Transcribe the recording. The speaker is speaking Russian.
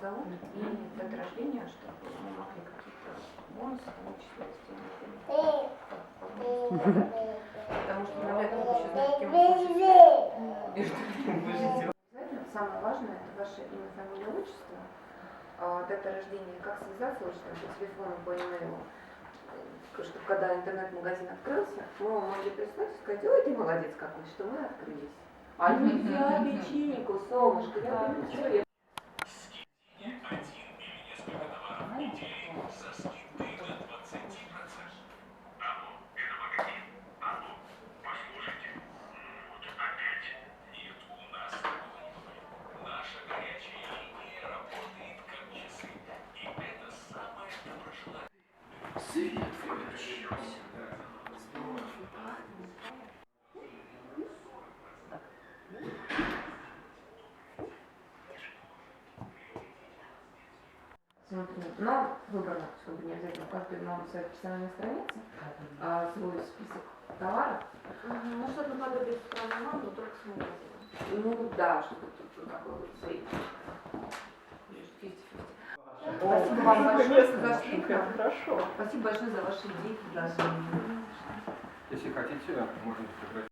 зовут и дата рождения, чтобы мы могли какие-то бонусы вычислять. Потому что навряд ли вы еще знаете, кем вы будете. Самое важное — это ваше имя, фамилия, отчество, дата рождения, как связаться лучше по телефону, по имейлу, чтобы когда интернет-магазин открылся, мы вам могли прислать и сказать: ой, ты молодец какой, что мы открылись. А нельзя печеньку, солнышко, я говорю, все, Свет включился. Смотри, но выбрано, чтобы не обязательно каждый нам своей персональной странице, свой список товаров. Ну, что-то надо без страны, но только с магазина. Ну да, чтобы тут такой вот средний. 50-50. Спасибо вам большое, что зашли. Хорошо. Спасибо большое за ваши идеи и предложения. Если хотите, можно фотографировать.